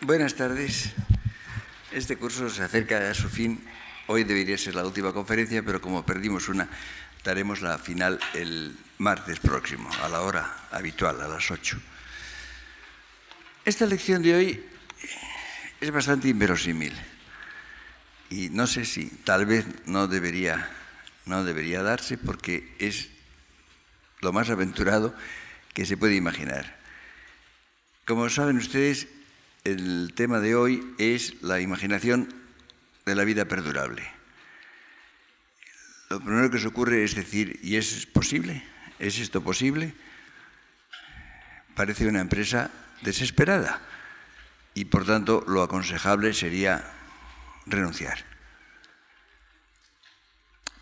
Buenas tardes. Este curso se acerca a su fin. Hoy debería ser la última conferencia, pero como perdimos una, daremos la final el martes próximo, a la hora habitual, a las 8. Esta lección de hoy es bastante inverosímil. Y no sé si, tal vez no debería darse, porque es lo más aventurado que se puede imaginar. Como saben ustedes, el tema de hoy es la imaginación de la vida perdurable. Lo primero que se ocurre es decir, ¿y es posible? ¿Es esto posible? Parece una empresa desesperada y, por tanto, lo aconsejable sería renunciar.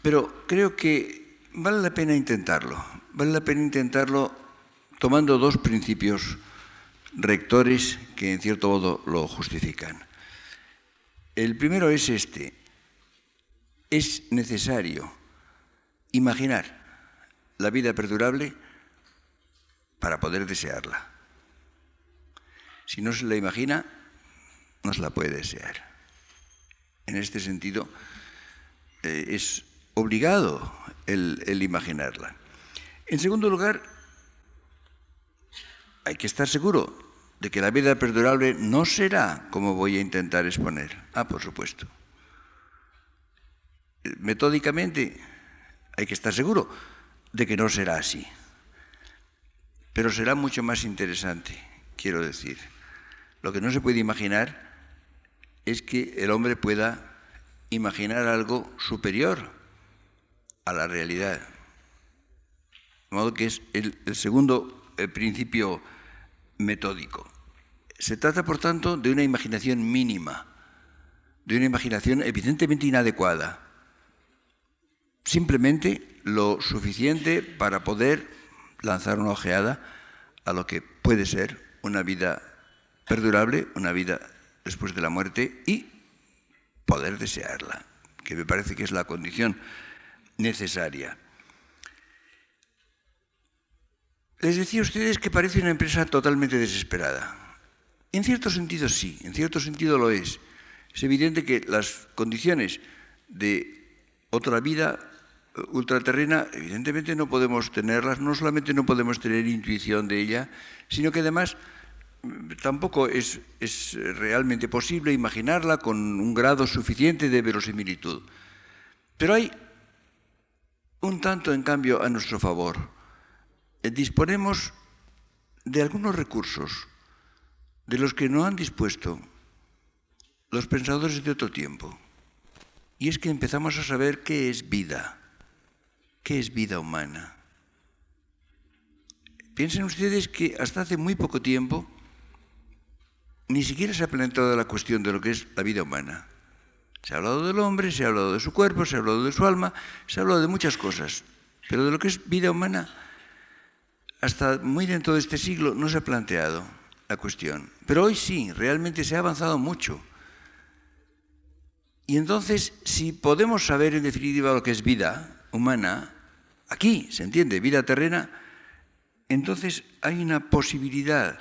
Pero creo que vale la pena intentarlo. Vale la pena intentarlo tomando dos principios rectores que en cierto modo lo justifican. El primero es este: es necesario imaginar la vida perdurable para poder desearla. Si no se la imagina, no se la puede desear. En este sentido, es obligado el imaginarla. En segundo lugar, hay que estar seguro de que la vida perdurable no será como voy a intentar exponer. Por supuesto. Metódicamente hay que estar seguro de que no será así. Pero será mucho más interesante, quiero decir. Lo que no se puede imaginar es que el hombre pueda imaginar algo superior a la realidad. De modo que es el segundo principio metódico. Se trata, por tanto, de una imaginación mínima, de una imaginación evidentemente inadecuada. Simplemente lo suficiente para poder lanzar una ojeada a lo que puede ser una vida perdurable, una vida después de la muerte, y poder desearla, que me parece que es la condición necesaria. Les decía a ustedes que parece una empresa totalmente desesperada. En cierto sentido sí, en cierto sentido lo es. Es evidente que las condiciones de otra vida ultraterrena, evidentemente no podemos tenerlas, no solamente no podemos tener intuición de ella, sino que además tampoco es realmente posible imaginarla con un grado suficiente de verosimilitud. Pero hay un tanto, en cambio, a nuestro favor. Disponemos de algunos recursos de los que no han dispuesto los pensadores de otro tiempo. Y es que empezamos a saber qué es vida humana. Piensen ustedes que hasta hace muy poco tiempo ni siquiera se ha planteado la cuestión de lo que es la vida humana. Se ha hablado del hombre, se ha hablado de su cuerpo, se ha hablado de su alma, se ha hablado de muchas cosas, pero de lo que es vida humana, hasta muy dentro de este siglo no se ha planteado la cuestión. Pero hoy sí, realmente se ha avanzado mucho. Y entonces, si podemos saber en definitiva lo que es vida humana, aquí, ¿se entiende?, vida terrena, entonces hay una posibilidad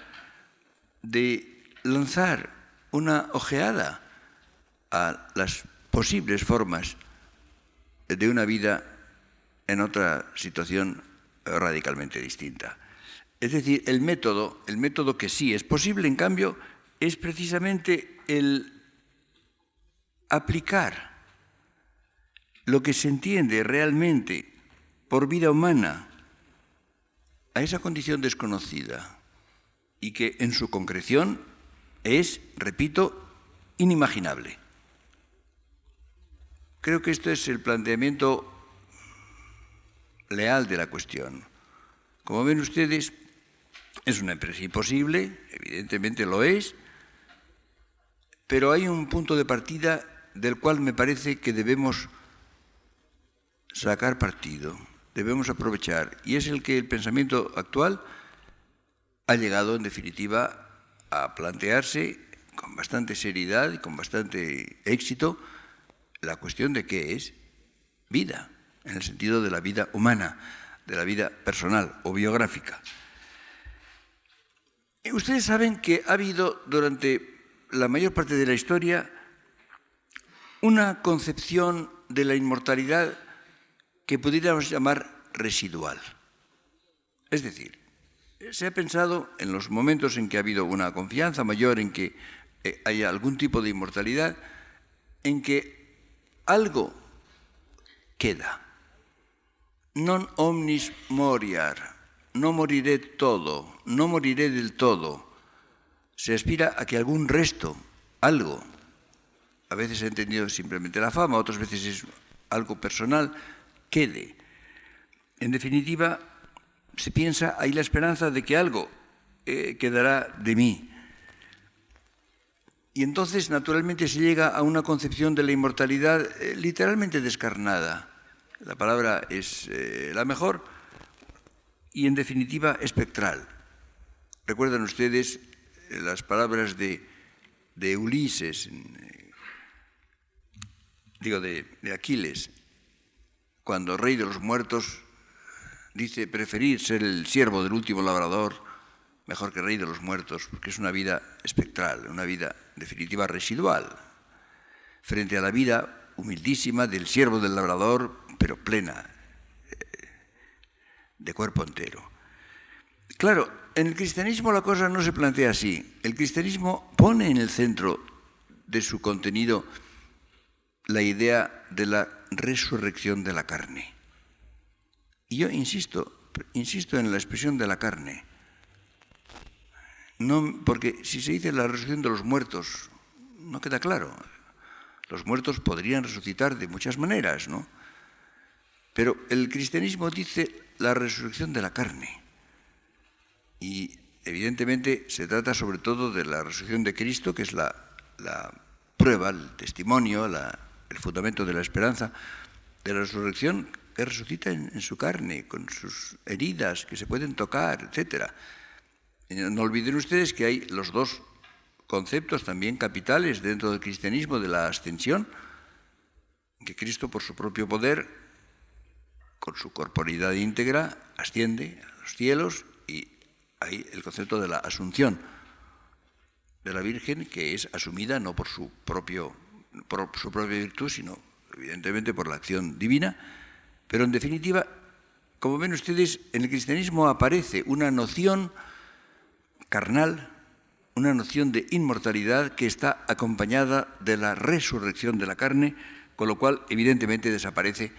de lanzar una ojeada a las posibles formas de una vida en otra situación radicalmente distinta. Es decir, el método que sí es posible, en cambio, es precisamente el aplicar lo que se entiende realmente por vida humana a esa condición desconocida y que en su concreción es, repito, inimaginable. Creo que esto es el planteamiento leal de la cuestión. Como ven ustedes, es una empresa imposible, evidentemente lo es, pero hay un punto de partida del cual me parece que debemos sacar partido, debemos aprovechar, y es el que el pensamiento actual ha llegado, en definitiva, a plantearse con bastante seriedad y con bastante éxito la cuestión de qué es vida, en el sentido de la vida humana, de la vida personal o biográfica. Ustedes saben que ha habido durante la mayor parte de la historia, una concepción de la inmortalidad que pudiéramos llamar residual. Es decir, se ha pensado en los momentos en que ha habido una confianza mayor en que haya algún tipo de inmortalidad, en que algo queda. Non omnis moriar, no moriré todo, no moriré del todo. Se aspira a que algún resto, algo, a veces he entendido simplemente la fama, otras veces es algo personal, quede. En definitiva, se piensa, hay la esperanza de que algo quedará de mí. Y entonces, naturalmente, se llega a una concepción de la inmortalidad literalmente descarnada. La palabra es la mejor y, en definitiva, espectral. Recuerdan ustedes las palabras de Ulises, de Aquiles, cuando rey de los muertos dice preferir ser el siervo del último labrador mejor que rey de los muertos, porque es una vida espectral, una vida en definitiva residual, frente a la vida humildísima del siervo del labrador, pero plena, de cuerpo entero. Claro, en el cristianismo la cosa no se plantea así. El cristianismo pone en el centro de su contenido la idea de la resurrección de la carne. Y yo insisto en la expresión de la carne. No, porque si se dice la resurrección de los muertos, no queda claro. Los muertos podrían resucitar de muchas maneras, ¿no? Pero el cristianismo dice la resurrección de la carne. Y evidentemente se trata sobre todo de la resurrección de Cristo, que es la prueba, el testimonio, el fundamento de la esperanza de la resurrección, que resucita en su carne, con sus heridas que se pueden tocar, etc. No olviden ustedes que hay los dos conceptos también capitales dentro del cristianismo de la ascensión, que Cristo por su propio poder, con su corporeidad íntegra, asciende a los cielos, y hay el concepto de la asunción de la Virgen, que es asumida no por su propia virtud, sino evidentemente por la acción divina. Pero en definitiva, como ven ustedes, en el cristianismo aparece una noción carnal, una noción de inmortalidad que está acompañada de la resurrección de la carne, con lo cual evidentemente desaparece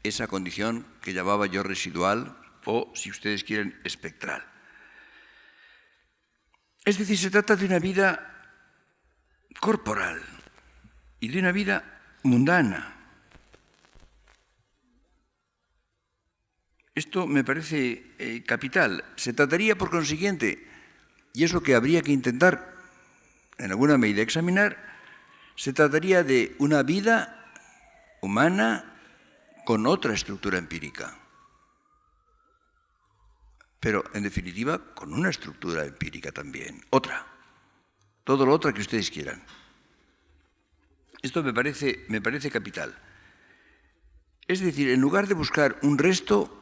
esa condición que llamaba yo residual o, si ustedes quieren, espectral. Es decir, se trata de una vida corporal y de una vida mundana. Esto me parece capital. Se trataría, por consiguiente, y es lo que habría que intentar en alguna medida examinar, se trataría de una vida humana con otra estructura empírica. Pero, en definitiva, con una estructura empírica también. Otra. Todo lo otra que ustedes quieran. Esto me parece capital. Es decir, en lugar de buscar un resto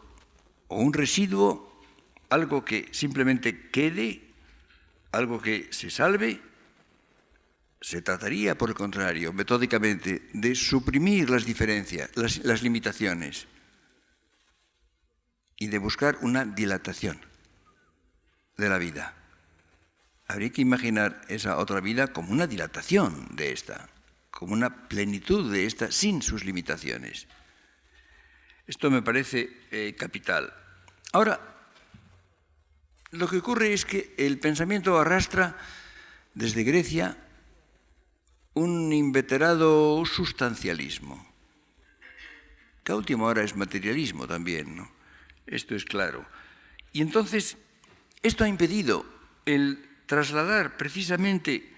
o un residuo, algo que simplemente quede, algo que se salve, se trataría, por el contrario, metódicamente, de suprimir las diferencias, las limitaciones, y de buscar una dilatación de la vida. Habría que imaginar esa otra vida como una dilatación de esta, como una plenitud de esta sin sus limitaciones. Esto me parece capital. Ahora, lo que ocurre es que el pensamiento arrastra desde Grecia un inveterado sustancialismo, que a última hora es materialismo también, ¿no? Esto es claro. Y entonces, esto ha impedido el trasladar precisamente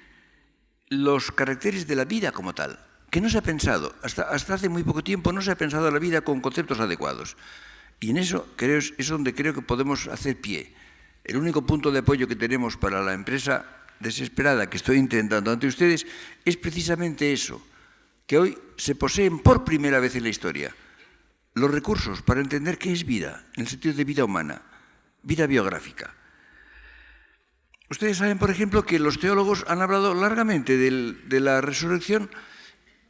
los caracteres de la vida como tal, que no se ha pensado, hasta hace muy poco tiempo no se ha pensado la vida con conceptos adecuados. Y en eso es donde creo que podemos hacer pie. El único punto de apoyo que tenemos para la empresa desesperada que estoy intentando ante ustedes es precisamente eso, que hoy se poseen por primera vez en la historia los recursos para entender qué es vida, en el sentido de vida humana, vida biográfica. Ustedes saben, por ejemplo, que los teólogos han hablado largamente de la resurrección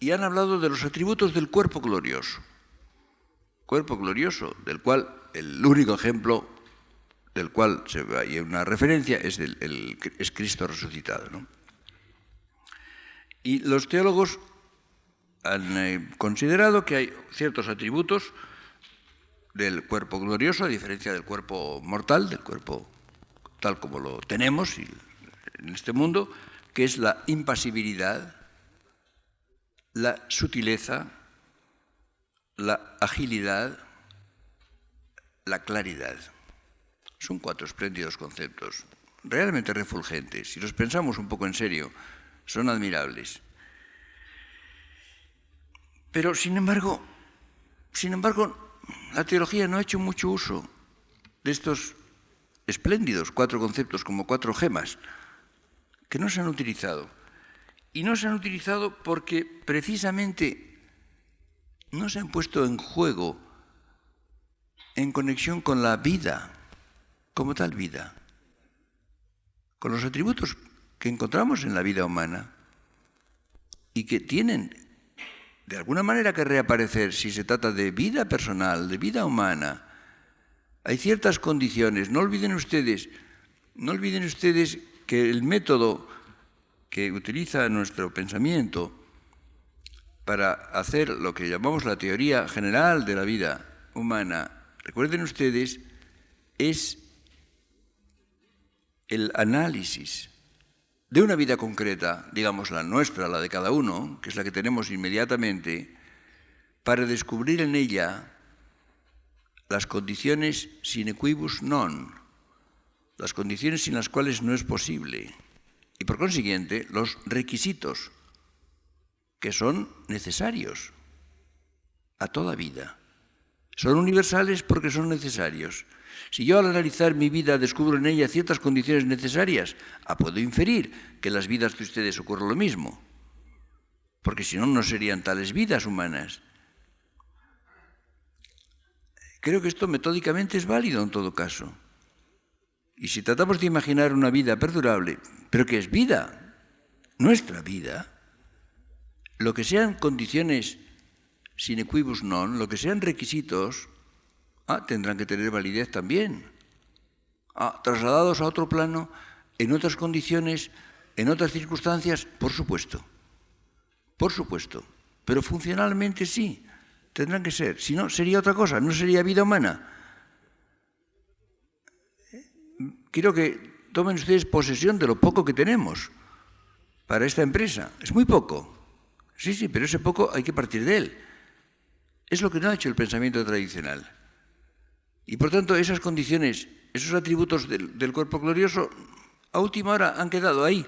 y han hablado de los atributos del cuerpo glorioso. Cuerpo glorioso, del cual el único ejemplo del cual hay una referencia es Cristo resucitado, ¿no? Y los teólogos han considerado que hay ciertos atributos del cuerpo glorioso, a diferencia del cuerpo mortal, del cuerpo tal como lo tenemos en este mundo, que es la impasibilidad, la sutileza, la agilidad, la claridad. Son 4 espléndidos conceptos, realmente refulgentes. Si los pensamos un poco en serio, son admirables. Pero, sin embargo, la teología no ha hecho mucho uso de estos espléndidos 4 conceptos como 4 gemas que no se han utilizado. Y no se han utilizado porque precisamente no se han puesto en juego en conexión con la vida, como tal vida, con los atributos que encontramos en la vida humana y que tienen de alguna manera que reaparecer si se trata de vida personal, de vida humana. Hay ciertas condiciones. No olviden ustedes que el método que utiliza nuestro pensamiento para hacer lo que llamamos la teoría general de la vida humana, recuerden ustedes, es el análisis de una vida concreta, digamos la nuestra, la de cada uno, que es la que tenemos inmediatamente, para descubrir en ella las condiciones sine quibus non, las condiciones sin las cuales no es posible, y por consiguiente los requisitos que son necesarios a toda vida. Son universales porque son necesarios. Si yo al analizar mi vida descubro en ella ciertas condiciones necesarias, puedo inferir que en las vidas de ustedes ocurre lo mismo, porque si no, no serían tales vidas humanas. Creo que esto metódicamente es válido en todo caso. Y si tratamos de imaginar una vida perdurable, pero que es vida, nuestra vida, lo que sean condiciones sine quibus non, lo que sean requisitos, tendrán que tener validez también. Trasladados a otro plano, en otras condiciones, en otras circunstancias, por supuesto, pero funcionalmente sí, tendrán que ser, si no, sería otra cosa, no sería vida humana. Quiero que tomen ustedes posesión de lo poco que tenemos para esta empresa. Es muy poco. Sí, pero ese poco hay que partir de él. Es lo que no ha hecho el pensamiento tradicional. Y por tanto, esas condiciones, esos atributos del cuerpo glorioso, a última hora han quedado ahí,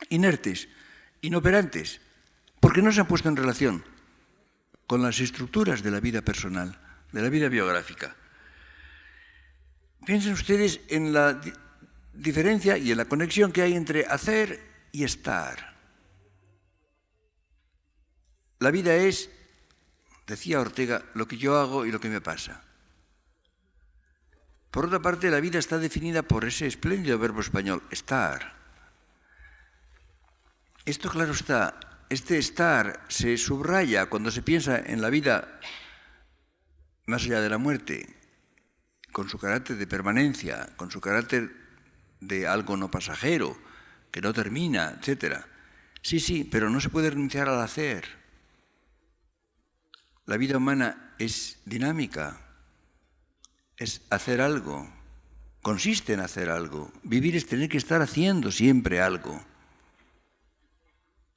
inertes, inoperantes, porque no se han puesto en relación con las estructuras de la vida personal, de la vida biográfica. Piensen ustedes en la diferencia y en la conexión que hay entre hacer y estar. La vida es, decía Ortega, lo que yo hago y lo que me pasa. Por otra parte, la vida está definida por ese espléndido verbo español, estar. Esto, claro está, este estar se subraya cuando se piensa en la vida más allá de la muerte, con su carácter de permanencia, con su carácter de algo no pasajero, que no termina, etc. Sí, pero no se puede renunciar al hacer. La vida humana es dinámica. Es hacer algo, consiste en hacer algo. Vivir es tener que estar haciendo siempre algo.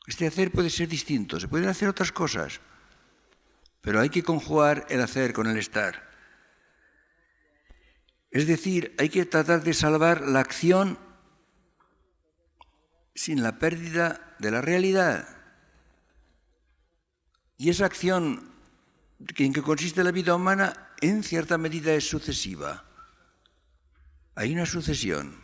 Este hacer puede ser distinto, se pueden hacer otras cosas, pero hay que conjugar el hacer con el estar. Es decir, hay que tratar de salvar la acción sin la pérdida de la realidad. Y esa acción en que consiste la vida humana, en cierta medida es sucesiva. Hay una sucesión.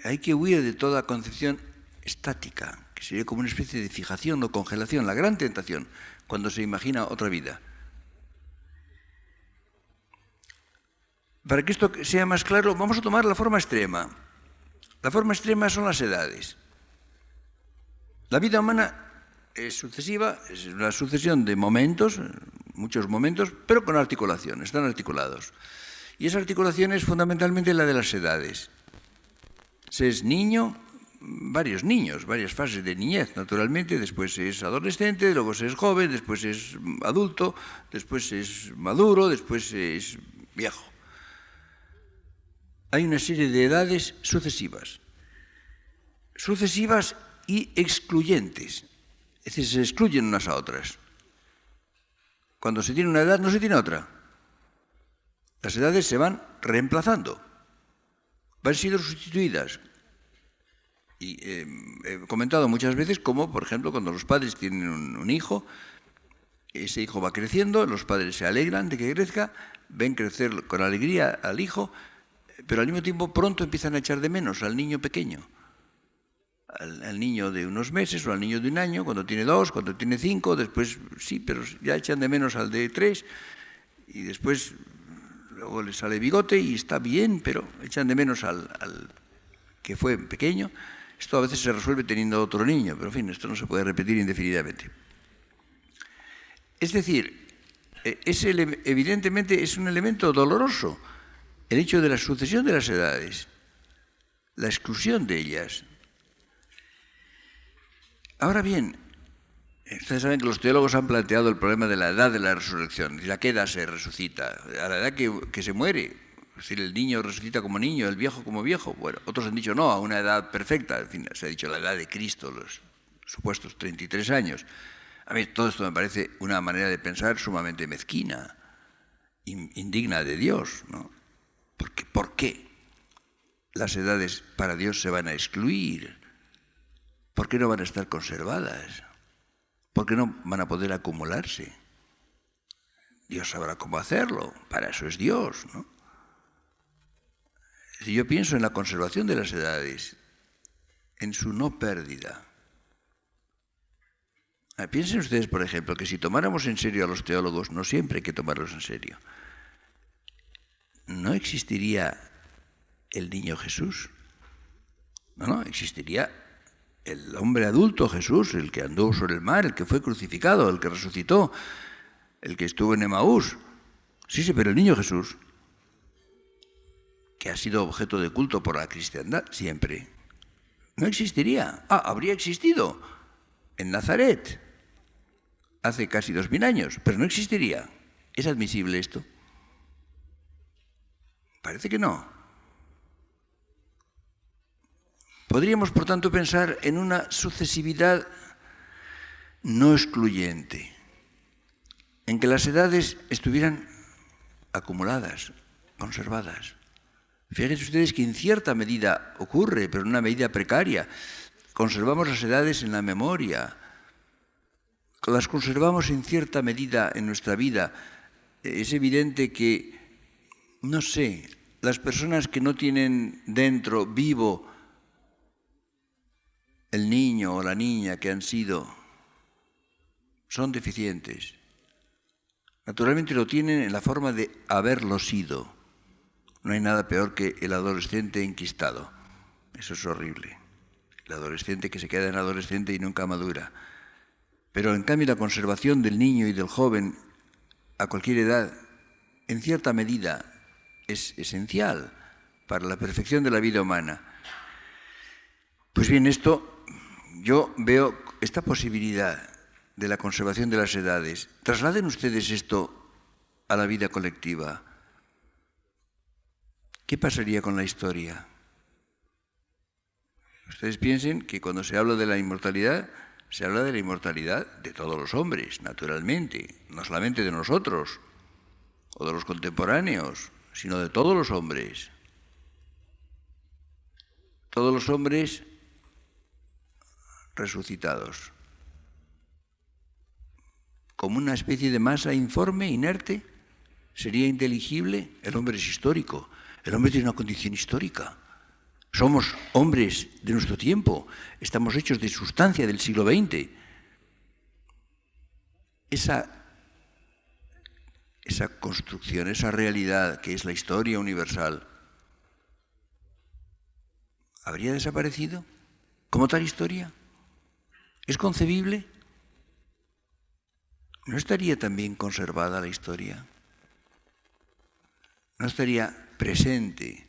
Hay que huir de toda concepción estática, que sería como una especie de fijación o congelación, la gran tentación, cuando se imagina otra vida. Para que esto sea más claro, vamos a tomar la forma extrema. La forma extrema son las edades. La vida humana es sucesiva, es una sucesión de momentos, muchos momentos, pero con articulación, están articulados. Y esa articulación es fundamentalmente la de las edades. Se es niño, varios niños, varias fases de niñez, naturalmente, después se es adolescente, luego se es joven, después se es adulto, después se es maduro, después se es viejo. Hay una serie de edades sucesivas y excluyentes. Es decir, se excluyen unas a otras. Cuando se tiene una edad, no se tiene otra. Las edades se van reemplazando, van siendo sustituidas. Y he comentado muchas veces cómo, por ejemplo, cuando los padres tienen un hijo, ese hijo va creciendo, los padres se alegran de que crezca, ven crecer con alegría al hijo, pero al mismo tiempo pronto empiezan a echar de menos al niño pequeño. Al niño de unos meses o al niño de un año, cuando tiene 2, cuando tiene 5, después sí, pero ya echan de menos al de 3 y después luego le sale bigote y está bien, pero echan de menos al que fue pequeño. Esto a veces se resuelve teniendo otro niño, pero en fin, esto no se puede repetir indefinidamente. Es decir, evidentemente es un elemento doloroso el hecho de la sucesión de las edades, la exclusión de ellas. Ahora bien, ustedes saben que los teólogos han planteado el problema de la edad de la resurrección. ¿A qué edad se resucita? A la edad que se muere. Es decir, el niño resucita como niño, el viejo como viejo. Bueno, otros han dicho no, a una edad perfecta. En fin, se ha dicho la edad de Cristo, los supuestos 33 años. A mí todo esto me parece una manera de pensar sumamente mezquina, indigna de Dios, ¿no? Porque, ¿por qué las edades para Dios se van a excluir? ¿Por qué no van a estar conservadas? ¿Por qué no van a poder acumularse? Dios sabrá cómo hacerlo, para eso es Dios, ¿no? Si yo pienso en la conservación de las edades, en su no pérdida. Piensen ustedes, por ejemplo, que si tomáramos en serio a los teólogos, no siempre hay que tomarlos en serio, no existiría el niño Jesús. No, existiría el hombre adulto Jesús, el que anduvo sobre el mar, el que fue crucificado, el que resucitó, el que estuvo en Emaús. Sí, pero el niño Jesús, que ha sido objeto de culto por la cristiandad siempre, no existiría. Habría existido en Nazaret hace casi 2000 años, pero no existiría. ¿Es admisible esto? Parece que no. Podríamos, por tanto, pensar en una sucesividad no excluyente, en que las edades estuvieran acumuladas, conservadas. Fíjense ustedes que en cierta medida ocurre, pero en una medida precaria. Conservamos las edades en la memoria, las conservamos en cierta medida en nuestra vida. Es evidente que, no sé, las personas que no tienen dentro vivo el niño o la niña que han sido, son deficientes. Naturalmente lo tienen en la forma de haberlo sido. No hay nada peor que el adolescente enquistado. Eso es horrible. El adolescente que se queda en adolescente y nunca madura. Pero en cambio la conservación del niño y del joven a cualquier edad, en cierta medida, es esencial para la perfección de la vida humana. Pues bien, yo veo esta posibilidad de la conservación de las edades. Trasladen ustedes esto a la vida colectiva. ¿Qué pasaría con la historia? Ustedes piensen que cuando se habla de la inmortalidad, se habla de la inmortalidad de todos los hombres, naturalmente, no solamente de nosotros o de los contemporáneos, sino de todos los hombres. Todos los hombres resucitados, como una especie de masa informe, inerte. ¿Sería inteligible? El hombre es histórico, el hombre tiene una condición histórica. Somos hombres de nuestro tiempo, estamos hechos de sustancia del siglo XX. Esa esa construcción, esa realidad que es la historia universal, ¿habría desaparecido como tal historia? ¿Es concebible? ¿No estaría también conservada la historia? ¿No estaría presente,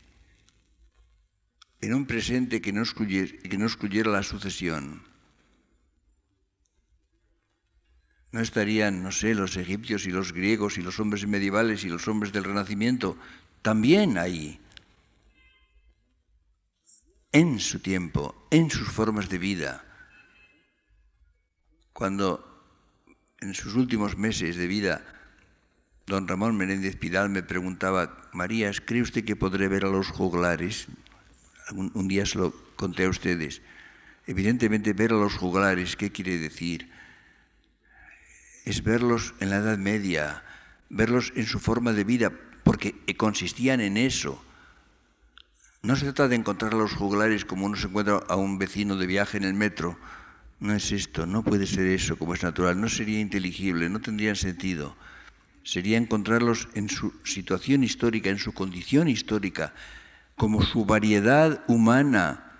en un presente que no excluyera la sucesión? ¿No estarían, no sé, los egipcios y los griegos y los hombres medievales y los hombres del Renacimiento también ahí? En su tiempo, en sus formas de vida, cuando en sus últimos meses de vida don Ramón Menéndez Pidal me preguntaba: Marías, ¿cree usted que podré ver a los juglares? Un día se lo conté a ustedes. Evidentemente, ver a los juglares, ¿qué quiere decir? Es verlos en la Edad Media, verlos en su forma de vida, porque consistían en eso. No se trata de encontrar a los juglares como uno se encuentra a un vecino de viaje en el metro. No es esto, no puede ser eso como es natural, no sería inteligible, no tendría sentido. Sería encontrarlos en su situación histórica, en su condición histórica, como su variedad humana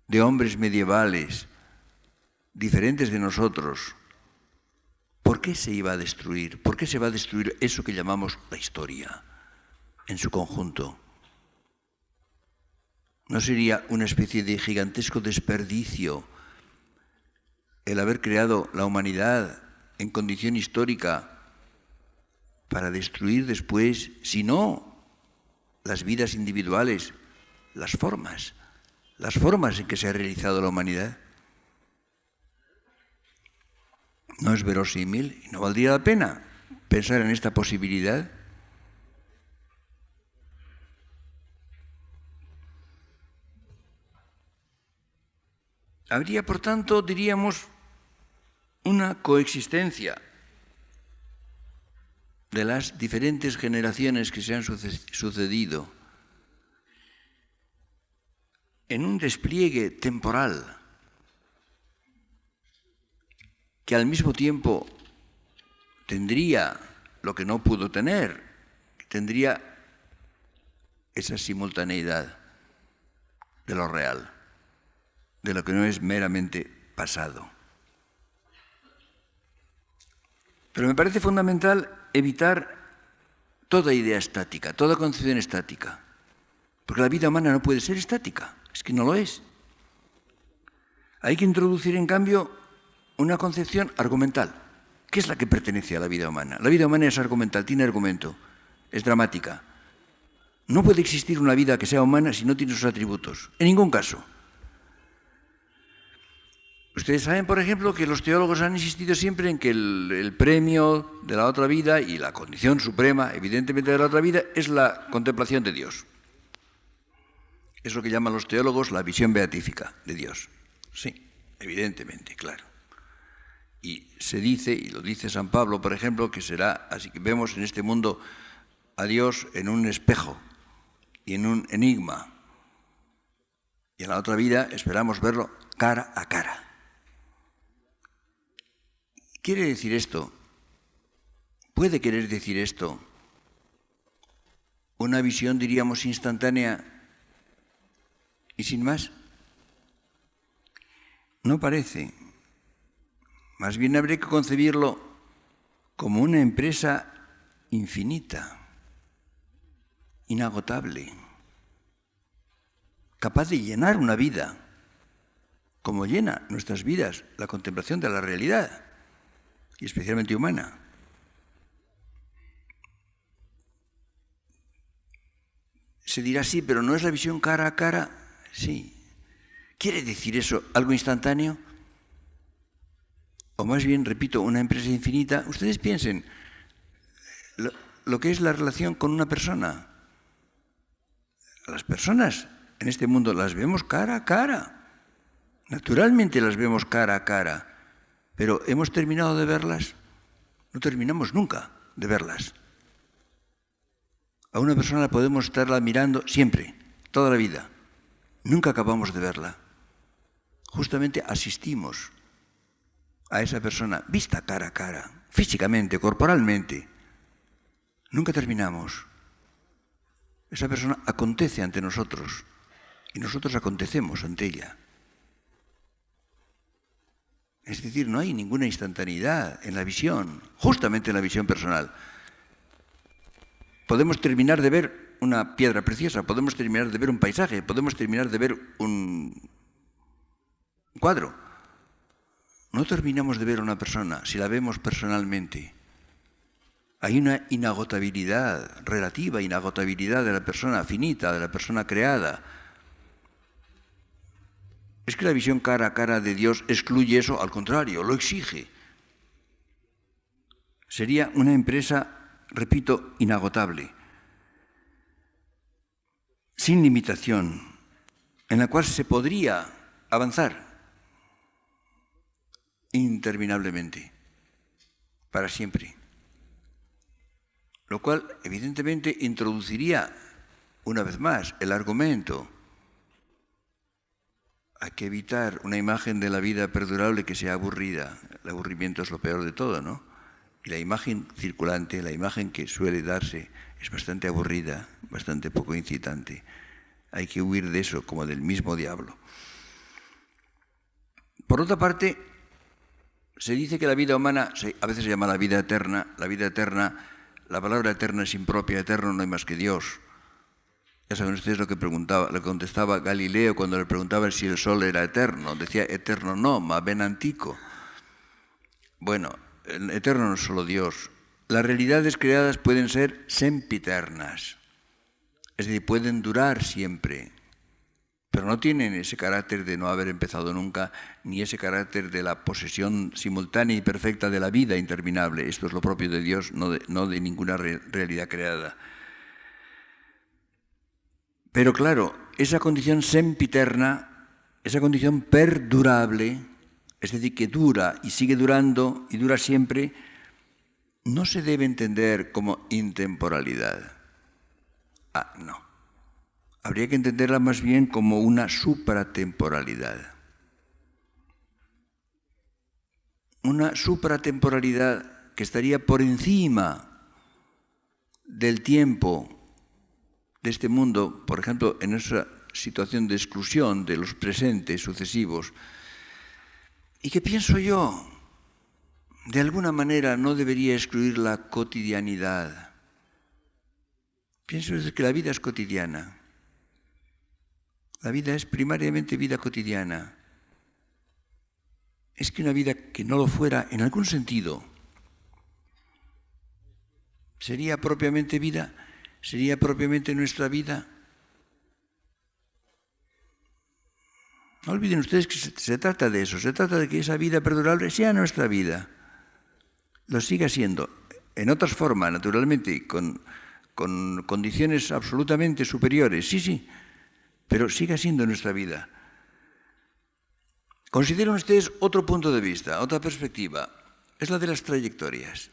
de hombres medievales, diferentes de nosotros. ¿Por qué se iba a destruir? ¿Por qué se va a destruir eso que llamamos la historia en su conjunto? ¿No sería una especie de gigantesco desperdicio el haber creado la humanidad en condición histórica para destruir después, si no las vidas individuales, las formas en que se ha realizado la humanidad? ¿No es verosímil y no valdría la pena pensar en esta posibilidad? Habría, por tanto, diríamos, una coexistencia de las diferentes generaciones que se han sucedido en un despliegue temporal que al mismo tiempo tendría lo que no pudo tener, tendría esa simultaneidad de lo real, de lo que no es meramente pasado. Pero me parece fundamental evitar toda idea estática, toda concepción estática, porque la vida humana no puede ser estática, es que no lo es. Hay que introducir, en cambio, una concepción argumental, que es la que pertenece a la vida humana. La vida humana es argumental, tiene argumento, es dramática. No puede existir una vida que sea humana si no tiene sus atributos, en ningún caso. Ustedes saben, por ejemplo, que los teólogos han insistido siempre en que el premio de la otra vida y la condición suprema, evidentemente, de la otra vida es la contemplación de Dios. Es lo que llaman los teólogos la visión beatífica de Dios. Sí, evidentemente, claro. Y se dice, y lo dice San Pablo, por ejemplo, que será, así que vemos en este mundo a Dios en un espejo y en un enigma. Y en la otra vida esperamos verlo cara a cara. ¿Quiere decir esto? ¿Puede querer decir esto una visión, diríamos, instantánea y sin más? No parece. Más bien habría que concebirlo como una empresa infinita, inagotable, capaz de llenar una vida, como llena nuestras vidas la contemplación de la realidad, y especialmente humana. Se dirá, sí, pero ¿no es la visión cara a cara? Sí. ¿Quiere decir eso algo instantáneo? O más bien, repito, una empresa infinita. Ustedes piensen lo que es la relación con una persona. Las personas en este mundo las vemos cara a cara. Naturalmente las vemos cara a cara. Pero ¿hemos terminado de verlas? No terminamos nunca de verlas. A una persona la podemos estarla mirando siempre, toda la vida. Nunca acabamos de verla. Justamente asistimos a esa persona vista cara a cara, físicamente, corporalmente, Nunca terminamos. Esa persona acontece ante nosotros y nosotros acontecemos ante ella. Es decir, no hay ninguna instantaneidad en la visión, justamente en la visión personal. Podemos terminar de ver una piedra preciosa, podemos terminar de ver un paisaje, podemos terminar de ver un cuadro. No terminamos de ver a una persona si la vemos personalmente. Hay una inagotabilidad relativa, inagotabilidad de la persona finita, de la persona creada. ¿Es que la visión cara a cara de Dios excluye eso? Al contrario, lo exige. Sería una empresa, repito, inagotable, sin limitación, en la cual se podría avanzar interminablemente, para siempre. Lo cual, evidentemente, introduciría, una vez más, el argumento. Hay que evitar una imagen de la vida perdurable que sea aburrida. El aburrimiento es lo peor de todo, ¿no? Y la imagen circulante, la imagen que suele darse, es bastante aburrida, bastante poco incitante. Hay que huir de eso, como del mismo diablo. Por otra parte, se dice que la vida humana, a veces se llama la vida eterna. La vida eterna, la palabra eterna es impropia, eterno no hay más que Dios. Ya saben ustedes lo que contestaba Galileo cuando le preguntaban si el sol era eterno. Decía, eterno no, ma ben antico. Bueno, el eterno no es solo Dios. Las realidades creadas pueden ser sempiternas. Es decir, pueden durar siempre. Pero no tienen ese carácter de no haber empezado nunca, ni ese carácter de la posesión simultánea y perfecta de la vida interminable. Esto es lo propio de Dios, no de ninguna realidad creada. Pero claro, esa condición sempiterna, esa condición perdurable, es decir, que dura y sigue durando y dura siempre, no se debe entender como intemporalidad. No. Habría que entenderla más bien como una supratemporalidad. Una supratemporalidad que estaría por encima del tiempo de este mundo, por ejemplo, en esa situación de exclusión de los presentes sucesivos, y que pienso yo, de alguna manera no debería excluir la cotidianidad. Pienso que la vida es cotidiana. La vida es primariamente vida cotidiana. Es que una vida que no lo fuera, en algún sentido, sería propiamente vida. ¿Sería propiamente nuestra vida? No olviden ustedes que se trata de eso, se trata de que esa vida perdurable sea nuestra vida. Lo siga siendo, en otras formas, naturalmente, con condiciones absolutamente superiores, sí, pero siga siendo nuestra vida. Consideren ustedes otro punto de vista, otra perspectiva, es la de las trayectorias.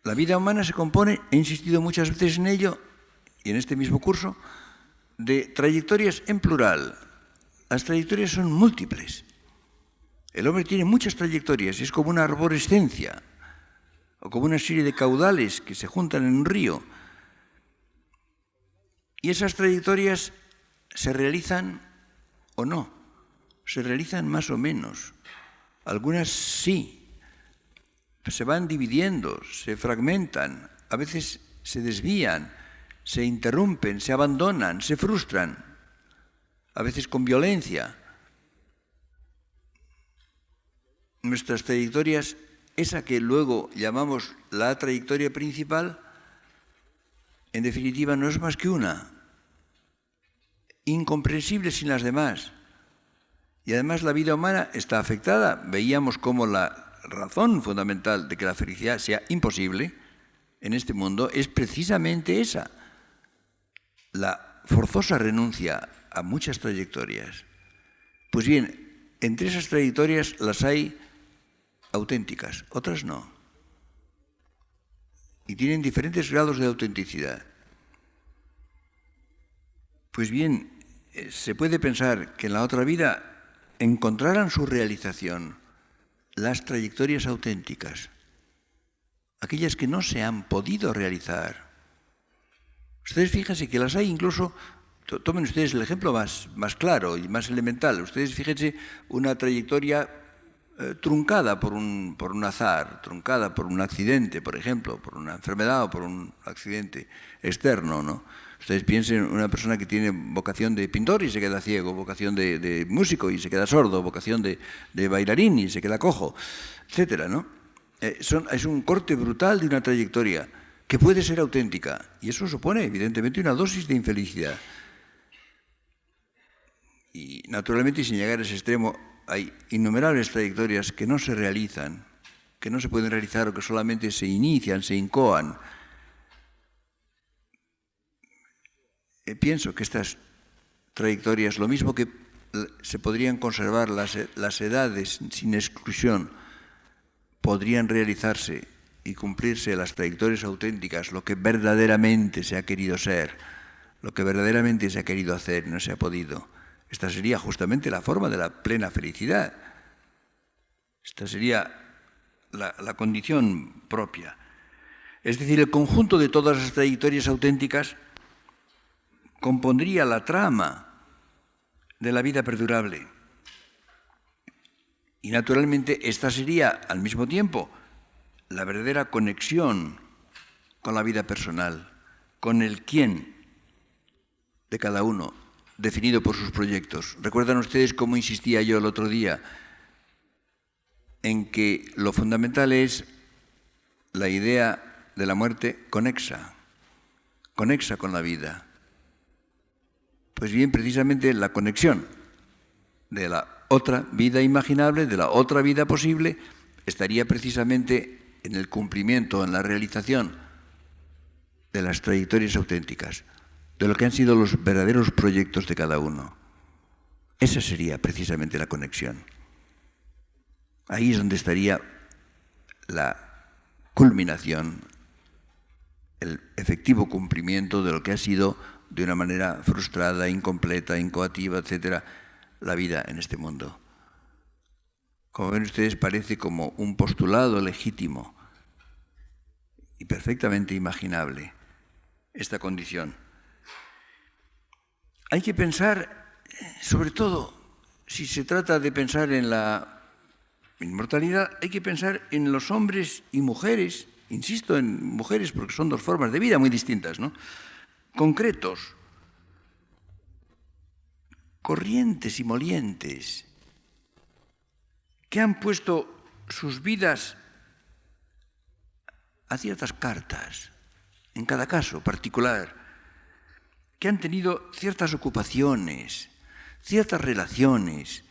La vida humana se compone, he insistido muchas veces en ello, y en este mismo curso, de trayectorias en plural. Las trayectorias son múltiples. El hombre tiene muchas trayectorias, es como una arborescencia, o como una serie de caudales que se juntan en un río. Y esas trayectorias se realizan o no, se realizan más o menos. Algunas sí. Se van dividiendo, se fragmentan, a veces se desvían, se interrumpen, se abandonan, se frustran, a veces con violencia. Nuestras trayectorias, esa que luego llamamos la trayectoria principal, en definitiva no es más que una, incomprensible sin las demás. Y además la vida humana está afectada. Veíamos cómo la razón fundamental de que la felicidad sea imposible en este mundo es precisamente esa, la forzosa renuncia a muchas trayectorias. Pues bien, entre esas trayectorias las hay auténticas, otras no. Y tienen diferentes grados de autenticidad. Pues bien, se puede pensar que en la otra vida encontraran su realización las trayectorias auténticas, aquellas que no se han podido realizar. Ustedes fíjense que las hay incluso, tomen ustedes el ejemplo más claro y más elemental, ustedes fíjense una trayectoria truncada por un azar, truncada por un accidente, por ejemplo, por una enfermedad o por un accidente externo, ¿no? Ustedes piensen en una persona que tiene vocación de pintor y se queda ciego, vocación de músico y se queda sordo, vocación de bailarín y se queda cojo, etcétera, ¿no? Es un corte brutal de una trayectoria que puede ser auténtica y eso supone, evidentemente, una dosis de infelicidad. Y, naturalmente, sin llegar a ese extremo, hay innumerables trayectorias que no se realizan, que no se pueden realizar o que solamente se inician, se incoan. Pienso que estas trayectorias, lo mismo que se podrían conservar las edades sin exclusión, podrían realizarse y cumplirse las trayectorias auténticas, lo que verdaderamente se ha querido ser, lo que verdaderamente se ha querido hacer y no se ha podido. Esta sería justamente la forma de la plena felicidad. Esta sería la condición propia. Es decir, el conjunto de todas las trayectorias auténticas compondría la trama de la vida perdurable. Y naturalmente esta sería al mismo tiempo la verdadera conexión con la vida personal, con el quién de cada uno, definido por sus proyectos. ¿Recuerdan ustedes cómo insistía yo el otro día en que lo fundamental es la idea de la muerte conexa con la vida? Pues bien, precisamente la conexión de la otra vida imaginable, de la otra vida posible, estaría precisamente en el cumplimiento, en la realización de las trayectorias auténticas, de lo que han sido los verdaderos proyectos de cada uno. Esa sería precisamente la conexión. Ahí es donde estaría la culminación, el efectivo cumplimiento de lo que ha sido, de una manera frustrada, incompleta, incoativa, etcétera, la vida en este mundo. Como ven ustedes, parece como un postulado legítimo y perfectamente imaginable esta condición. Hay que pensar, sobre todo, si se trata de pensar en la inmortalidad, hay que pensar en los hombres y mujeres, insisto en mujeres porque son dos formas de vida muy distintas, ¿no? Concretos, corrientes y molientes, que han puesto sus vidas a ciertas cartas, en cada caso particular, que han tenido ciertas ocupaciones, ciertas relaciones,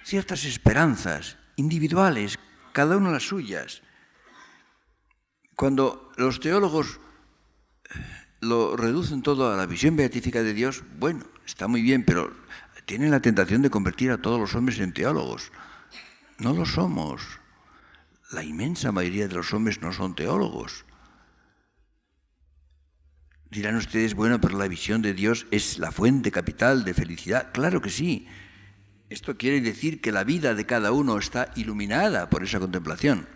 ciertas esperanzas individuales, cada uno las suyas. Cuando los teólogos lo reducen todo a la visión beatífica de Dios, bueno, está muy bien, pero tienen la tentación de convertir a todos los hombres en teólogos. No lo somos. La inmensa mayoría de los hombres no son teólogos. Dirán ustedes, bueno, pero la visión de Dios es la fuente capital de felicidad. Claro que sí. Esto quiere decir que la vida de cada uno está iluminada por esa contemplación.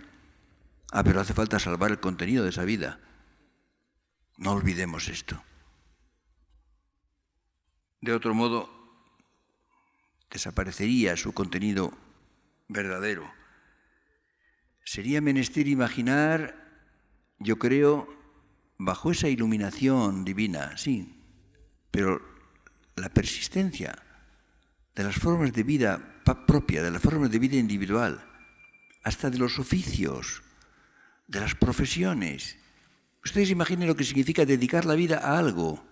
Pero hace falta salvar el contenido de esa vida. No olvidemos esto. De otro modo, desaparecería su contenido verdadero. Sería menester imaginar, yo creo, bajo esa iluminación divina, sí, pero la persistencia de las formas de vida propia, de las formas de vida individual, hasta de los oficios, de las profesiones. Ustedes imaginen lo que significa dedicar la vida a algo.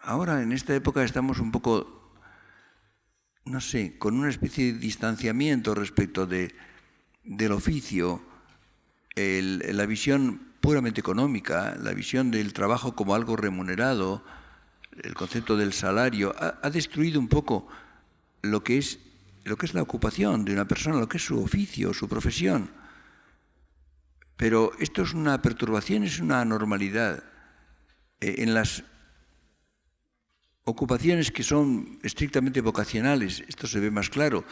Ahora, en esta época, estamos un poco, no sé, con una especie de distanciamiento respecto del oficio, la visión puramente económica, la visión del trabajo como algo remunerado, el concepto del salario, ha destruido un poco lo que es la ocupación de una persona, lo que es su oficio, su profesión. Pero esto es una perturbación, es una anormalidad. En las ocupaciones que son estrictamente vocacionales, esto se ve más claro,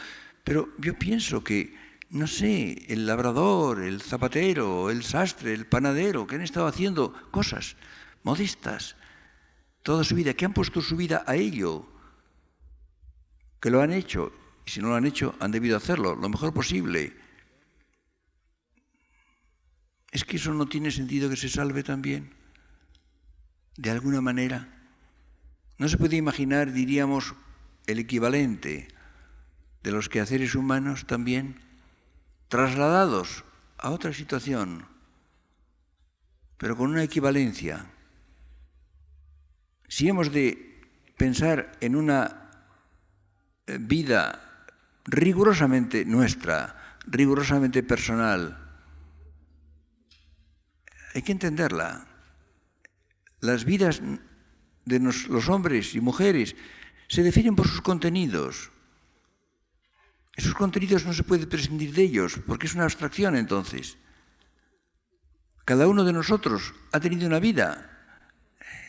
pero yo pienso que no sé, el labrador, el zapatero, el sastre, el panadero, que han estado haciendo cosas modestas toda su vida, que han puesto su vida a ello, que lo han hecho, y si no lo han hecho, han debido hacerlo lo mejor posible. ¿Es que eso no tiene sentido que se salve también? De alguna manera. No se puede imaginar, diríamos, el equivalente de los quehaceres humanos también trasladados a otra situación, pero con una equivalencia. Si hemos de pensar en una vida rigurosamente nuestra, rigurosamente personal, hay que entenderla. Las vidas de los hombres y mujeres se definen por sus contenidos. Esos contenidos no se puede prescindir de ellos, porque es una abstracción entonces. Cada uno de nosotros ha tenido una vida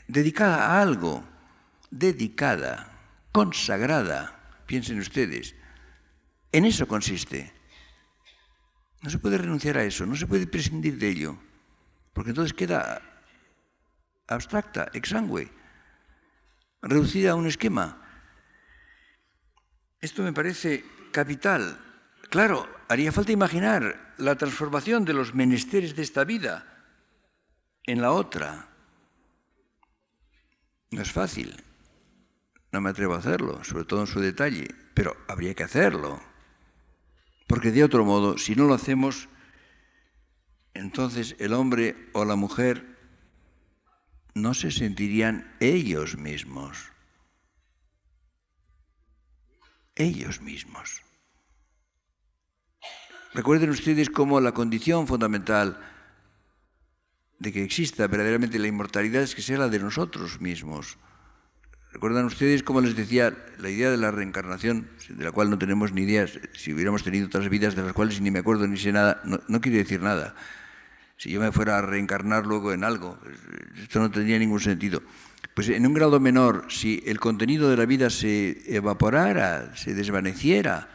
dedicada a algo, dedicada, consagrada, piensen ustedes. En eso consiste. No se puede renunciar a eso, no se puede prescindir de ello, porque entonces queda abstracta, exangüe, reducida a un esquema. Esto me parece capital. Claro, haría falta imaginar la transformación de los menesteres de esta vida en la otra. No es fácil, no me atrevo a hacerlo, sobre todo en su detalle, pero habría que hacerlo. Porque de otro modo, si no lo hacemos, entonces el hombre o la mujer no se sentirían ellos mismos. Ellos mismos. Recuerden ustedes cómo la condición fundamental de que exista verdaderamente la inmortalidad es que sea la de nosotros mismos. ¿Recuerdan ustedes cómo les decía la idea de la reencarnación, de la cual no tenemos ni idea? Si hubiéramos tenido otras vidas de las cuales ni me acuerdo ni sé nada, no quiere decir nada. Si yo me fuera a reencarnar luego en algo, esto no tendría ningún sentido. Pues en un grado menor, si el contenido de la vida se evaporara, se desvaneciera,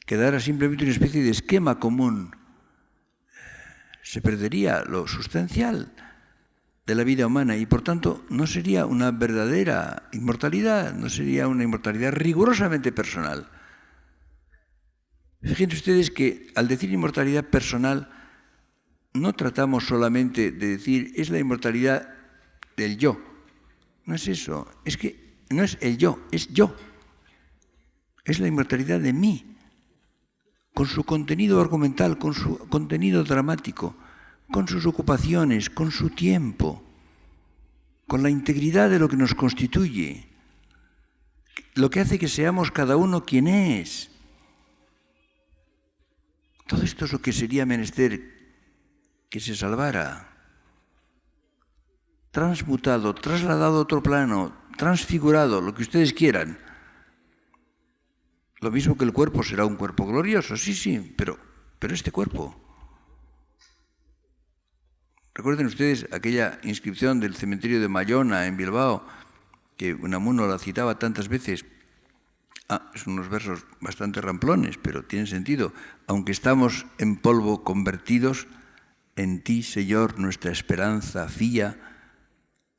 quedara simplemente una especie de esquema común, se perdería lo sustancial de la vida humana y, por tanto, no sería una verdadera inmortalidad, no sería una inmortalidad rigurosamente personal. Fíjense ustedes que al decir inmortalidad personal, no tratamos solamente de decir es la inmortalidad del yo. No es eso, es que no es el yo, es yo. Es la inmortalidad de mí, con su contenido argumental, con su contenido dramático, con sus ocupaciones, con su tiempo, con la integridad de lo que nos constituye, lo que hace que seamos cada uno quien es. Todo esto es lo que sería menester que se salvara, transmutado, trasladado a otro plano, transfigurado, lo que ustedes quieran. Lo mismo que el cuerpo será un cuerpo glorioso, sí, pero este cuerpo. Recuerden ustedes aquella inscripción del cementerio de Mayona en Bilbao, que Unamuno la citaba tantas veces. Son unos versos bastante ramplones, pero tienen sentido. Aunque estamos en polvo convertidos, en ti, Señor, nuestra esperanza fía,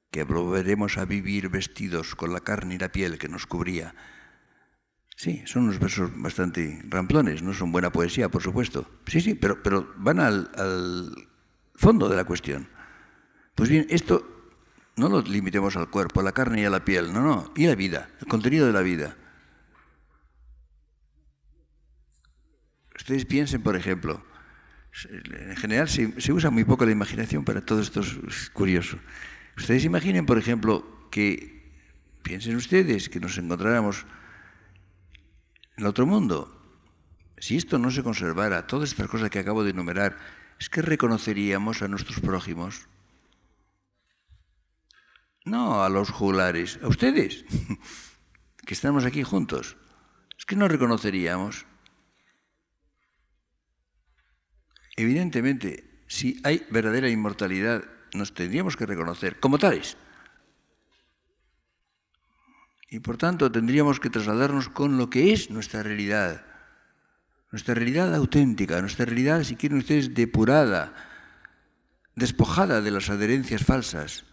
que volveremos a vivir vestidos con la carne y la piel que nos cubría. Sí, son unos versos bastante ramplones, no son buena poesía, por supuesto. Sí, pero van al fondo de la cuestión. Pues bien, esto no lo limitemos al cuerpo, a la carne y a la piel, no, y la vida, el contenido de la vida. Ustedes piensen, por ejemplo, en general se usa muy poco la imaginación para todo esto, es curioso. Ustedes imaginen, por ejemplo, que piensen ustedes que nos encontráramos en el otro mundo. Si esto no se conservara, todas estas cosas que acabo de enumerar, ¿es que reconoceríamos a nuestros prójimos? No a los juglares, a ustedes, que estamos aquí juntos. Es que no reconoceríamos. Evidentemente, si hay verdadera inmortalidad, nos tendríamos que reconocer como tales. Y por tanto tendríamos que trasladarnos con lo que es nuestra realidad. nuestra realidad auténtica, nuestra realidad, si quieren ustedes, depurada, despojada de las adherencias falsas,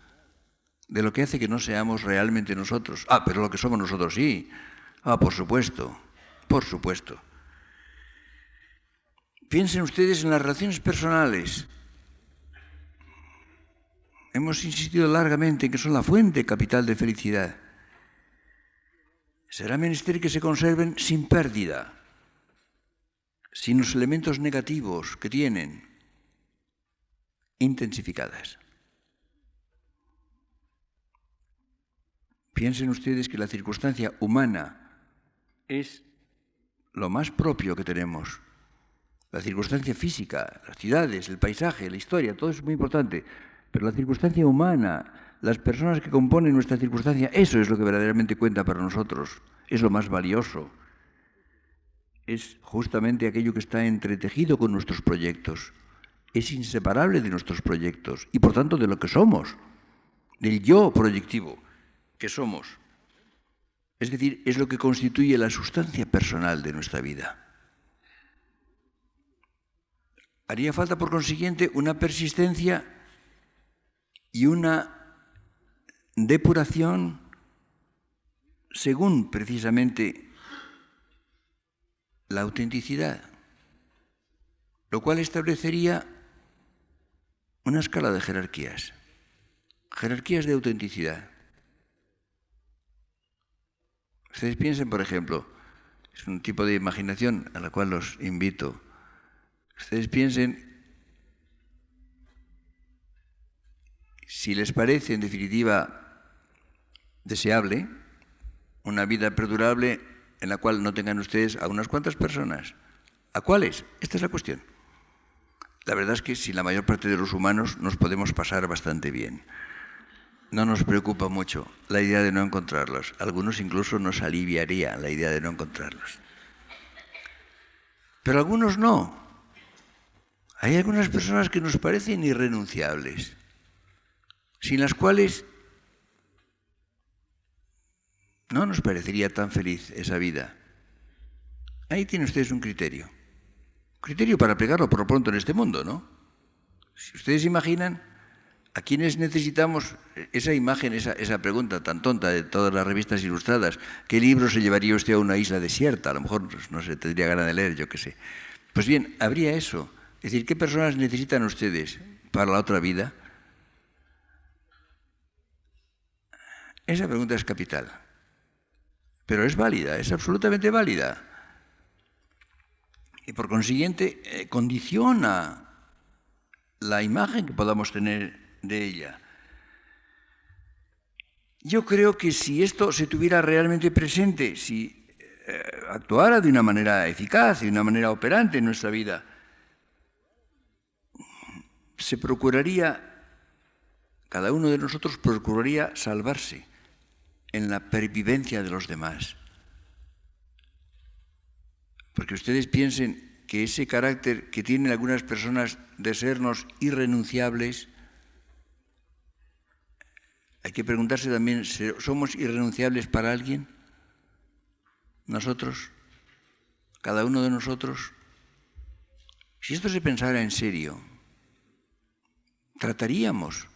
de lo que hace que no seamos realmente nosotros. Ah, pero lo que somos nosotros sí. Ah, por supuesto, por supuesto. Piensen ustedes en las relaciones personales. Hemos insistido largamente en que son la fuente capital de felicidad. Será menester que se conserven sin pérdida, sin los elementos negativos que tienen, intensificadas. Piensen ustedes que la circunstancia humana es lo más propio que tenemos. La circunstancia física, las ciudades, el paisaje, la historia, todo eso es muy importante. Pero la circunstancia humana, las personas que componen nuestra circunstancia, eso es lo que verdaderamente cuenta para nosotros. Es lo más valioso. Es justamente aquello que está entretejido con nuestros proyectos. Es inseparable de nuestros proyectos y, por tanto, de lo que somos, del yo proyectivo que somos. Es decir, es lo que constituye la sustancia personal de nuestra vida. Haría falta, por consiguiente, una persistencia y una depuración según precisamente la autenticidad, lo cual establecería una escala de jerarquías de autenticidad. Ustedes piensen, por ejemplo, es un tipo de imaginación a la cual los invito. Ustedes piensen si les parece, en definitiva, deseable una vida perdurable en la cual no tengan ustedes a unas cuantas personas. ¿A cuáles? Esta es la cuestión. La verdad es que si la mayor parte de los humanos nos podemos pasar bastante bien. No nos preocupa mucho la idea de no encontrarlos. Algunos incluso nos aliviaría la idea de no encontrarlos. Pero algunos no. Hay algunas personas que nos parecen irrenunciables, sin las cuales no nos parecería tan feliz esa vida. Ahí tienen ustedes un criterio. Un criterio para aplicarlo por lo pronto en este mundo, ¿no? Si ustedes imaginan a quienes necesitamos esa imagen, esa pregunta tan tonta de todas las revistas ilustradas, ¿qué libro se llevaría usted a una isla desierta? A lo mejor no se tendría ganas de leer, yo qué sé. Pues bien, habría eso. Es decir, ¿qué personas necesitan ustedes para la otra vida? Esa pregunta es capital. Pero es válida, es absolutamente válida. Y por consiguiente, condiciona la imagen que podamos tener de ella. Yo creo que si esto se tuviera realmente presente, si actuara de una manera eficaz, de una manera operante en nuestra vida, se procuraría, cada uno de nosotros procuraría salvarse en la pervivencia de los demás. Porque ustedes piensen que ese carácter que tienen algunas personas de sernos irrenunciables, hay que preguntarse también, ¿somos irrenunciables para alguien? ¿Nosotros? ¿Cada uno de nosotros? Si esto se pensara en serio, trataríamos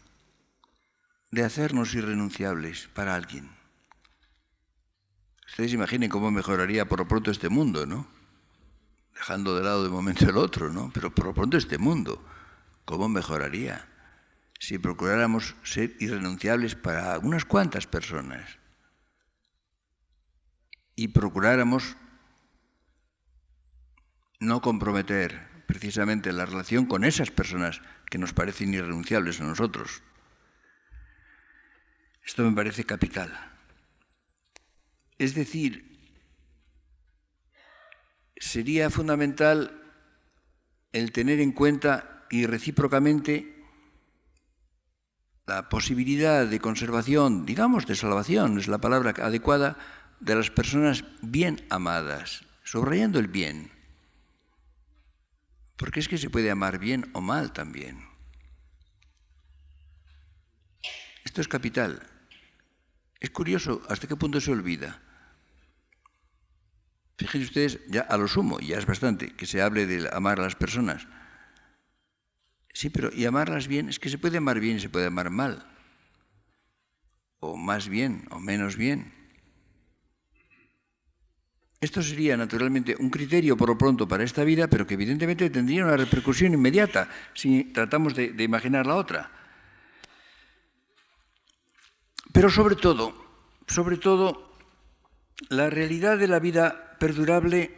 de hacernos irrenunciables para alguien. Ustedes imaginen cómo mejoraría por lo pronto este mundo, ¿no? Dejando de lado de momento el otro, ¿no? Pero por lo pronto este mundo, ¿cómo mejoraría si procuráramos ser irrenunciables para unas cuantas personas y procuráramos no comprometer precisamente la relación con esas personas que nos parecen irrenunciables a nosotros? Esto me parece capital. Es decir, sería fundamental el tener en cuenta y recíprocamente la posibilidad de conservación, digamos de salvación, es la palabra adecuada, de las personas bien amadas, subrayando el bien. Porque es que se puede amar bien o mal también. Esto es capital. Es curioso hasta qué punto se olvida. Fíjense ustedes, ya a lo sumo, ya es bastante, que se hable de amar a las personas. Sí, pero y amarlas bien, es que se puede amar bien y se puede amar mal. O más bien, o menos bien. Esto sería naturalmente un criterio por lo pronto para esta vida, pero que evidentemente tendría una repercusión inmediata si tratamos de imaginar la otra. Pero sobre todo, la realidad de la vida perdurable,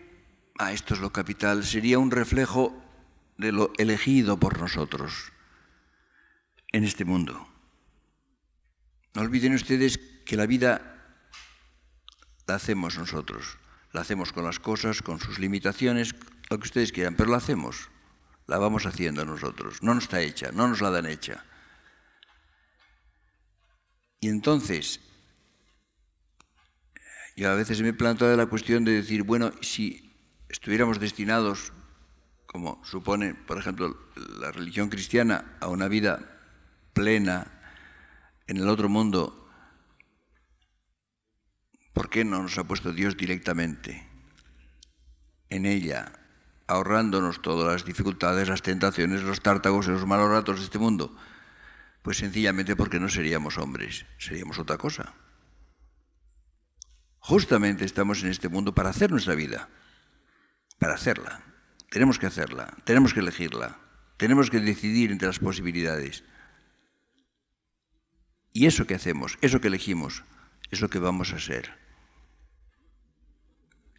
esto es lo capital, sería un reflejo de lo elegido por nosotros en este mundo. No olviden ustedes que la vida la hacemos nosotros. La hacemos con las cosas, con sus limitaciones, lo que ustedes quieran, pero la hacemos. La vamos haciendo nosotros. No nos está hecha, no nos la dan hecha. Y entonces, yo a veces me he planteado la cuestión de decir, bueno, si estuviéramos destinados, como supone, por ejemplo, la religión cristiana, a una vida plena en el otro mundo, ¿por qué no nos ha puesto Dios directamente en ella, ahorrándonos todas las dificultades, las tentaciones, los tártagos y los malos ratos de este mundo? Pues sencillamente porque no seríamos hombres, seríamos otra cosa. Justamente estamos en este mundo para hacer nuestra vida, para hacerla. Tenemos que hacerla, tenemos que elegirla, tenemos que decidir entre las posibilidades. Y eso que hacemos, eso que elegimos, es lo que vamos a ser.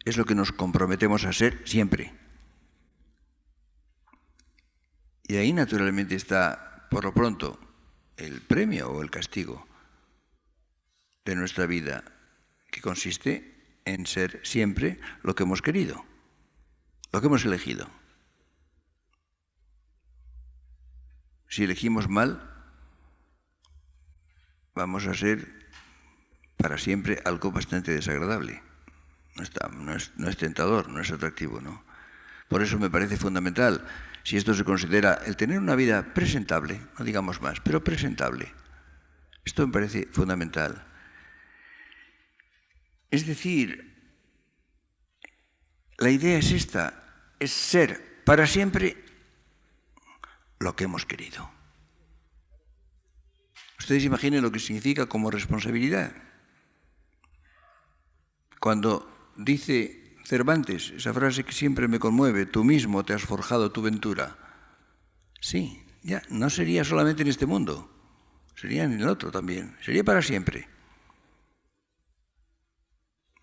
Es lo que nos comprometemos a ser siempre. Y ahí naturalmente está, por lo pronto, el premio o el castigo de nuestra vida, que consiste en ser siempre lo que hemos querido, lo que hemos elegido. Si elegimos mal, vamos a ser para siempre algo bastante desagradable. No es tentador, no es atractivo, ¿no? Por eso me parece fundamental, si esto se considera el tener una vida presentable, no digamos más, pero presentable. Esto me parece fundamental. Es decir, la idea es esta, es ser para siempre lo que hemos querido. Ustedes imaginen lo que significa como responsabilidad. Cuando dice Cervantes, esa frase que siempre me conmueve, tú mismo te has forjado tu ventura. Sí, ya, no sería solamente en este mundo, sería en el otro también, sería para siempre.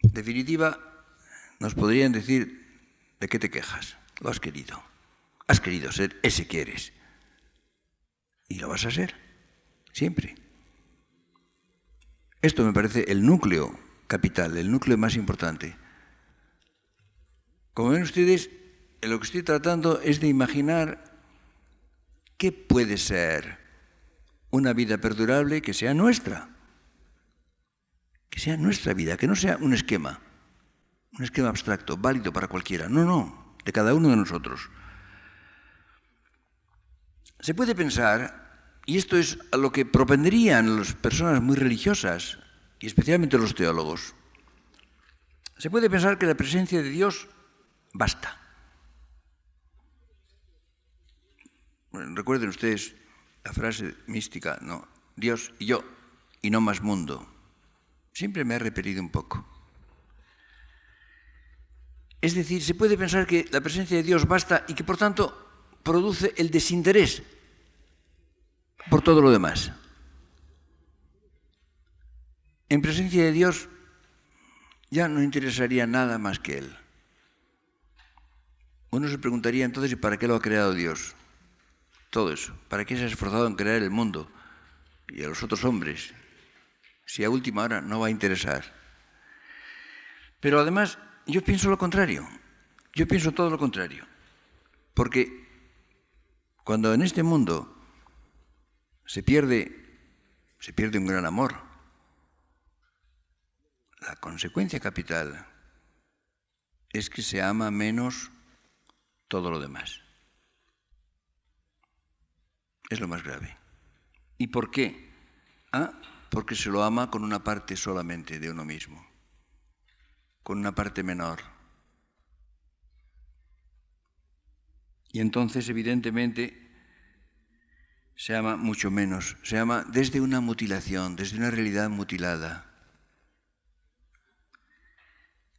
En definitiva, nos podrían decir, ¿de qué te quejas? Lo has querido. Has querido ser ese que eres. Y lo vas a ser, siempre. Esto me parece el núcleo capital, el núcleo más importante. Como ven ustedes, lo que estoy tratando es de imaginar qué puede ser una vida perdurable que sea nuestra. Que sea nuestra vida, que no sea un esquema abstracto, válido para cualquiera. No, de cada uno de nosotros. Se puede pensar, y esto es a lo que propendrían las personas muy religiosas, y especialmente los teólogos, se puede pensar que la presencia de Dios basta. Bueno, recuerden ustedes la frase mística, ¿no? Dios y yo, y no más mundo. Siempre me ha repelido un poco. Es decir, se puede pensar que la presencia de Dios basta y que por tanto produce el desinterés por todo lo demás. En presencia de Dios ya no interesaría nada más que Él. Uno se preguntaría entonces, ¿y para qué lo ha creado Dios? Todo eso. ¿Para qué se ha esforzado en crear el mundo y a los otros hombres? Si a última hora no va a interesar. Pero además, yo pienso lo contrario. Yo pienso todo lo contrario. Porque cuando en este mundo se pierde un gran amor, la consecuencia capital es que se ama menos todo lo demás. Es lo más grave. ¿Y por qué? Porque se lo ama con una parte solamente de uno mismo, con una parte menor, Y entonces, evidentemente, se ama mucho menos. Se ama desde una mutilación, desde una realidad mutilada.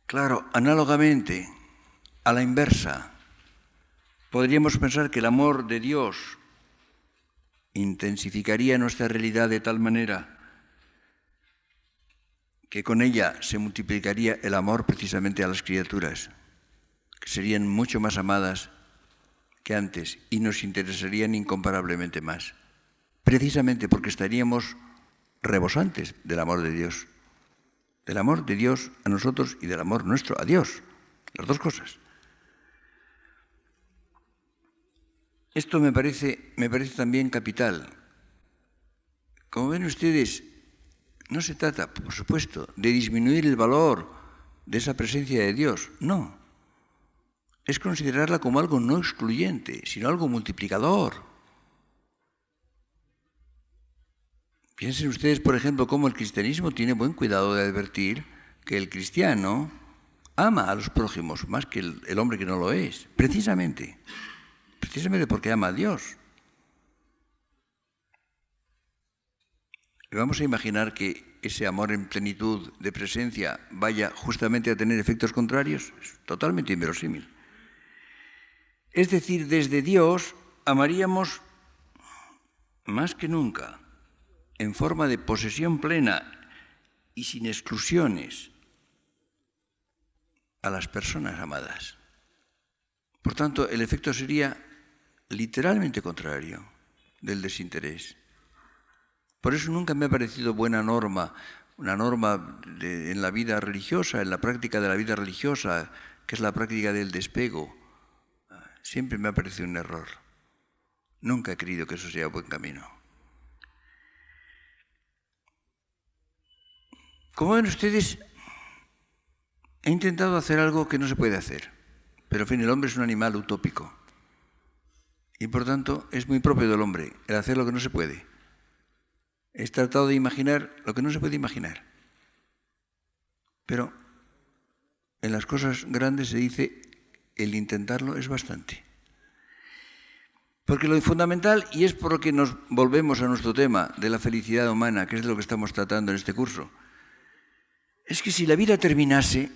Claro, análogamente, a la inversa, podríamos pensar que el amor de Dios intensificaría nuestra realidad de tal manera que con ella se multiplicaría el amor precisamente a las criaturas, que serían mucho más amadas que antes y nos interesarían incomparablemente más, precisamente porque estaríamos rebosantes del amor de Dios a nosotros y del amor nuestro a Dios, las dos cosas. Esto me parece también capital. Como ven ustedes, no se trata, por supuesto, de disminuir el valor de esa presencia de Dios, no. Es considerarla como algo no excluyente, sino algo multiplicador. Piensen ustedes, por ejemplo, cómo el cristianismo tiene buen cuidado de advertir que el cristiano ama a los prójimos más que el hombre que no lo es, precisamente porque ama a Dios. ¿Vamos a imaginar que ese amor en plenitud de presencia vaya justamente a tener efectos contrarios? Es totalmente inverosímil. Es decir, desde Dios amaríamos más que nunca, en forma de posesión plena y sin exclusiones, a las personas amadas. Por tanto, el efecto sería literalmente contrario del desinterés. Por eso nunca me ha parecido buena norma, una norma en la vida religiosa, en la práctica de la vida religiosa, que es la práctica del despego. Siempre me ha parecido un error. Nunca he creído que eso sea buen camino. Como ven ustedes, he intentado hacer algo que no se puede hacer, pero en fin, el hombre es un animal utópico y por tanto es muy propio del hombre el hacer lo que no se puede. He tratado de imaginar lo que no se puede imaginar, pero en las cosas grandes se dice el intentarlo es bastante. Porque lo fundamental, y es por lo que nos volvemos a nuestro tema de la felicidad humana, que es de lo que estamos tratando en este curso, es que si la vida terminase,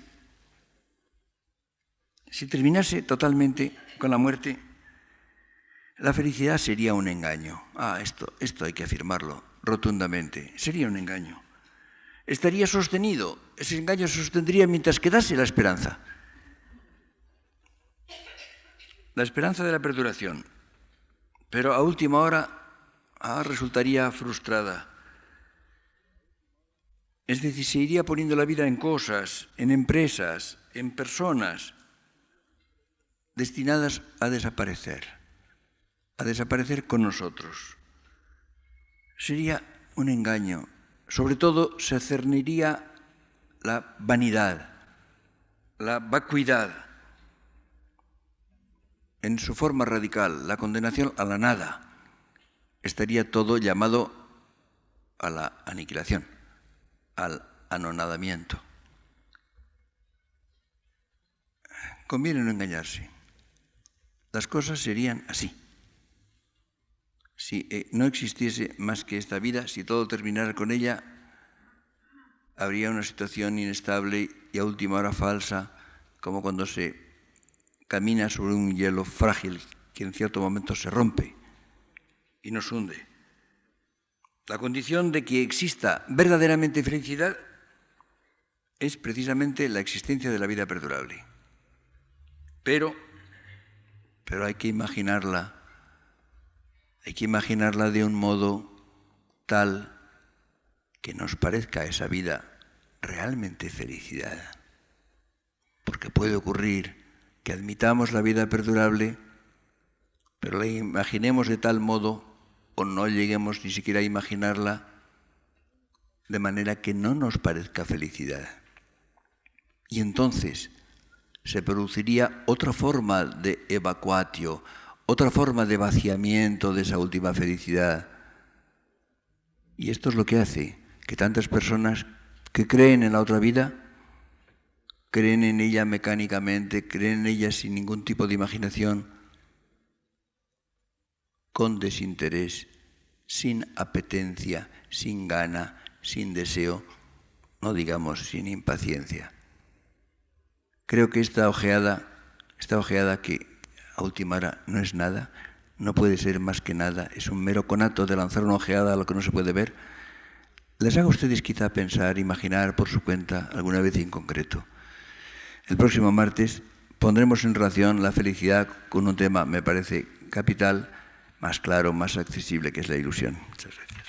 si terminase totalmente con la muerte, la felicidad sería un engaño. Esto hay que afirmarlo rotundamente. Sería un engaño. Estaría sostenido, ese engaño se sostendría mientras quedase la esperanza. La esperanza de la perduración. Pero a última hora resultaría frustrada. Es decir, se iría poniendo la vida en cosas, en empresas, en personas destinadas a desaparecer con nosotros. Sería un engaño. Sobre todo se cerniría la vanidad, la vacuidad, en su forma radical, la condenación a la nada. Estaría todo llamado a la aniquilación, al anonadamiento. Conviene no engañarse. Las cosas serían así. Si no existiese más que esta vida, si todo terminara con ella, habría una situación inestable y a última hora falsa, como cuando se camina sobre un hielo frágil que en cierto momento se rompe y nos hunde. La condición de que exista verdaderamente felicidad es precisamente la existencia de la vida perdurable. Pero hay que imaginarla de un modo tal que nos parezca esa vida realmente felicidad. Porque puede ocurrir que admitamos la vida perdurable, pero la imaginemos de tal modo, o no lleguemos ni siquiera a imaginarla, de manera que no nos parezca felicidad. Y entonces se produciría otra forma de evacuatio, otra forma de vaciamiento de esa última felicidad. Y esto es lo que hace que tantas personas que creen en la otra vida, creen en ella mecánicamente, creen en ella sin ningún tipo de imaginación, con desinterés, sin apetencia, sin gana, sin deseo, no digamos sin impaciencia. Creo que esta ojeada que a última hora no es nada, no puede ser más que nada, es un mero conato de lanzar una ojeada a lo que no se puede ver, les haga a ustedes quizá pensar, imaginar por su cuenta alguna vez en concreto. El próximo martes pondremos en relación la felicidad con un tema, me parece, capital, más claro, más accesible, que es la ilusión. Muchas gracias.